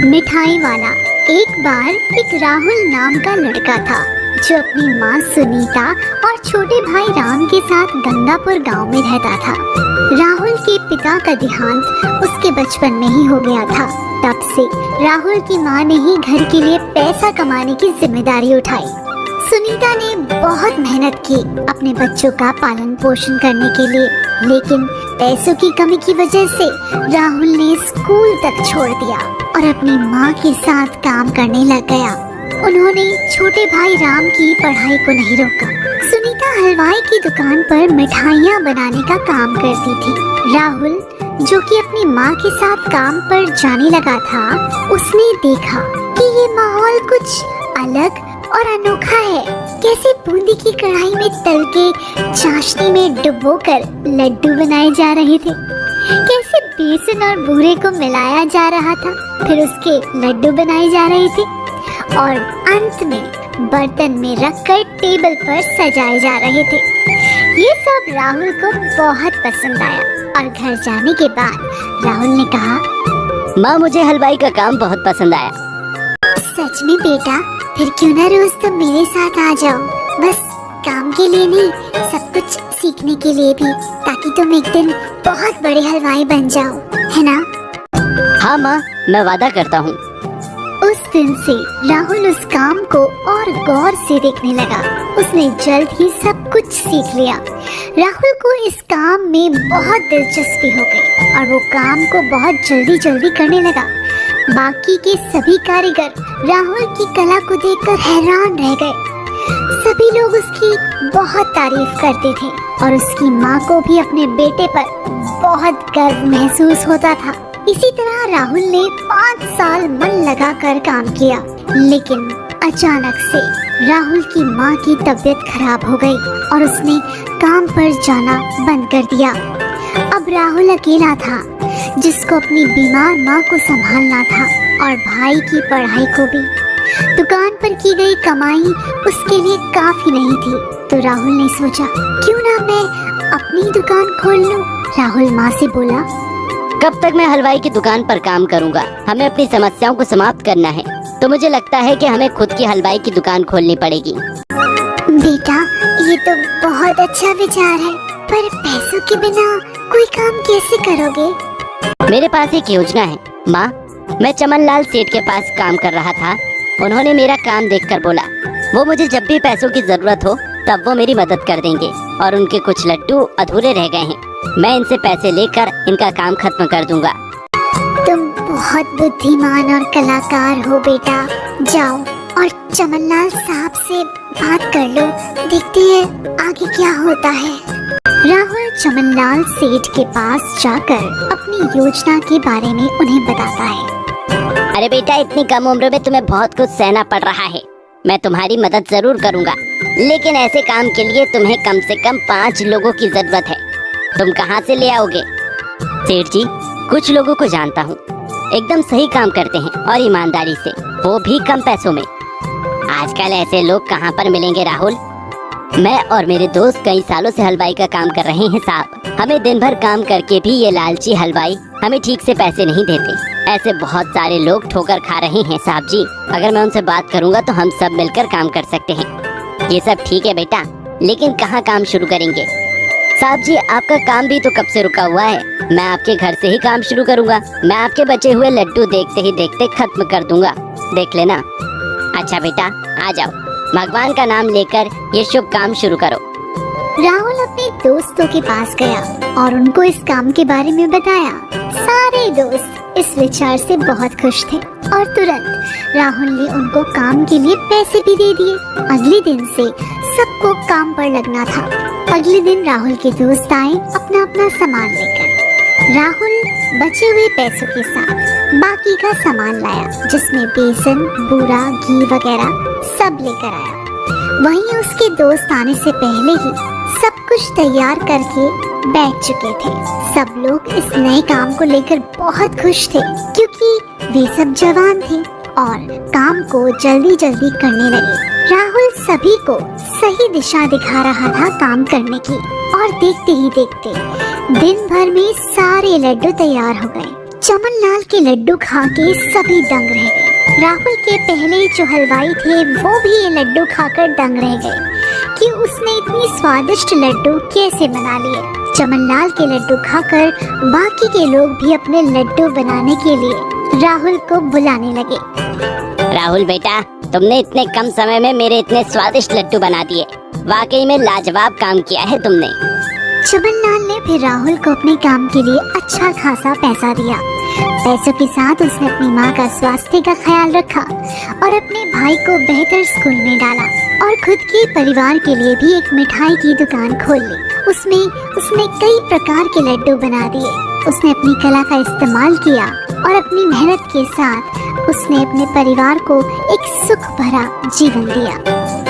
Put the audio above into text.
मिठाई वाला। एक बार एक राहुल नाम का लड़का था जो अपनी माँ सुनीता और छोटे भाई राम के साथ गंगापुर गांव में रहता था। राहुल के पिता का देहांत उसके बचपन में ही हो गया था। तब से राहुल की माँ ने ही घर के लिए पैसा कमाने की जिम्मेदारी उठाई। सुनीता ने बहुत मेहनत की अपने बच्चों का पालन पोषण करने के लिए, लेकिन पैसों की कमी की वजह से राहुल ने स्कूल तक छोड़ दिया और अपनी माँ के साथ काम करने लग गया। उन्होंने छोटे भाई राम की पढ़ाई को नहीं रोका। सुनीता हलवाई की दुकान पर मिठाइयाँ बनाने का काम करती थी। राहुल, जो कि अपनी माँ के साथ काम पर जाने लगा था, उसने देखा कि ये माहौल कुछ अलग और अनोखा है। कैसे बूंदी की कढ़ाई में तल के चाशनी में डुबोकर लड्डू बनाए जा रहे थे, कैसे बेसन और बूरे को मिलाया जा रहा था, फिर उसके लड्डू बनाए जा रहे थे और अंत में बर्तन में रखकर टेबल पर सजाए जा रहे थे। ये सब राहुल को बहुत पसंद आया और घर जाने के बाद राहुल ने कहा, माँ, मुझे हलवाई का काम बहुत पसंद आया। सच में बेटा, फिर क्यों ना रोज तुम मेरे साथ आ जाओ, बस काम के लिए नहीं, सब कुछ सीखने के लिए भी, ताकि तुम एक दिन बहुत बड़े हलवाई बन जाओ, है ना? हाँ माँ, मैं वादा करता हूँ। उस दिन से राहुल उस काम को और गौर से देखने लगा। उसने जल्द ही सब कुछ सीख लिया। राहुल को इस काम में बहुत दिलचस्पी हो गई और वो काम को बहुत जल्दी करने लगा। बाकी के सभी कारीगर राहुल की कला को देखकर हैरान रह गए। सभी लोग उसकी बहुत तारीफ करते थे और उसकी माँ को भी अपने बेटे पर बहुत गर्व महसूस होता था। इसी तरह राहुल ने 5 साल मन लगाकर काम किया, लेकिन अचानक से राहुल की माँ की तबीयत खराब हो गई और उसने काम पर जाना बंद कर दिया। अब राहुल अकेला था, जिसको अपनी बीमार माँ को संभालना था और भाई की पढ़ाई को भी। दुकान पर की गई कमाई उसके लिए काफी नहीं थी, तो राहुल ने सोचा, क्यों ना मैं अपनी दुकान खोल लूं। राहुल माँ से बोला, कब तक मैं हलवाई की दुकान पर काम करूँगा? हमें अपनी समस्याओं को समाप्त करना है, तो मुझे लगता है कि हमें खुद की हलवाई की दुकान खोलनी पड़ेगी। बेटा, ये तो बहुत अच्छा विचार है, पर पैसों के बिना कोई काम कैसे करोगे? मेरे पास एक योजना है माँ। मैं चमन लाल सेठ के पास काम कर रहा था। उन्होंने मेरा काम देखकर बोला, वो मुझे जब भी पैसों की जरूरत हो तब वो मेरी मदद कर देंगे और उनके कुछ लड्डू अधूरे रह गए हैं। मैं इनसे पैसे लेकर इनका काम खत्म कर दूंगा। तुम बहुत बुद्धिमान और कलाकार हो बेटा। जाओ और चमनलाल साहब से बात कर लो, देखते हैं आगे क्या होता है। राहुल चमनलाल सेठ के पास जाकर अपनी योजना के बारे में उन्हें बताता है। अरे बेटा, इतनी कम उम्र में तुम्हें बहुत कुछ सहना पड़ रहा है। मैं तुम्हारी मदद जरूर करूंगा, लेकिन ऐसे काम के लिए तुम्हें कम से कम 5 लोगों की जरूरत है। तुम कहाँ से ले आओगे? सेठ जी, कुछ लोगों को जानता हूँ, एकदम सही काम करते हैं और ईमानदारी से, वो भी कम पैसों में। आजकल ऐसे लोग कहाँ पर मिलेंगे राहुल? मैं और मेरे दोस्त कई सालों से हलवाई का काम कर रहे हैं साहब। हमें दिन भर काम करके भी ये लालची हलवाई हमें ठीक से पैसे नहीं देते। ऐसे बहुत सारे लोग ठोकर खा रहे हैं साहब जी। अगर मैं उनसे बात करूंगा तो हम सब मिलकर काम कर सकते हैं। ये सब ठीक है बेटा, लेकिन कहाँ काम शुरू करेंगे? साहब जी, आपका काम भी तो कब से रुका हुआ है। मैं आपके घर से ही काम शुरू करूंगा। मैं आपके बचे हुए लड्डू देखते ही देखते खत्म कर दूंगा, देख लेना। अच्छा बेटा, आ जाओ, भगवान का नाम लेकर ये शुभ काम शुरू करो। राहुल अपने दोस्तों के पास गया और उनको इस काम के बारे में बताया। सारे दोस्त इस विचार से बहुत खुश थे और तुरंत राहुल ने उनको काम के लिए पैसे भी दे दिए। अगले दिन से सबको काम पर लगना था। अगले दिन राहुल के दोस्त आए अपना अपना सामान लेकर। राहुल बचे हुए पैसों के साथ बाकी का सामान लाया, जिसमें बेसन, बूरा, घी वगैरह सब लेकर आया। वहीं उसके दोस्त आने से पहले ही सब कुछ तैयार करके बैठ चुके थे। सब लोग इस नए काम को लेकर बहुत खुश थे, क्योंकि वे सब जवान थे और काम को जल्दी करने लगे। राहुल सभी को सही दिशा दिखा रहा था काम करने की, और देखते ही देखते दिन भर में सारे लड्डू तैयार हो गए। चमनलाल के लड्डू खा के सभी दंग रह गए। राहुल के पहले जो हलवाई थे वो भी ये लड्डू खाकर दंग रह गए कि उसने इतनी स्वादिष्ट लड्डू कैसे बना लिए। चमनलाल के लड्डू खाकर बाकी के लोग भी अपने लड्डू बनाने के लिए राहुल को बुलाने लगे। राहुल बेटा, तुमने इतने कम समय में मेरे इतने स्वादिष्ट लड्डू बना दिए। वाकई में लाजवाब काम किया है तुमने। चमनलाल ने फिर राहुल को अपने काम के लिए अच्छा खासा पैसा दिया। पैसों के साथ उसने अपनी माँ का स्वास्थ्य का ख्याल रखा और अपने भाई को बेहतर स्कूल में डाला और खुद के परिवार के लिए भी एक मिठाई की दुकान खोल ली। उसमें उसने कई प्रकार के लड्डू बना दिए। उसने अपनी कला का इस्तेमाल किया और अपनी मेहनत के साथ उसने अपने परिवार को एक सुख भरा जीवन दिया।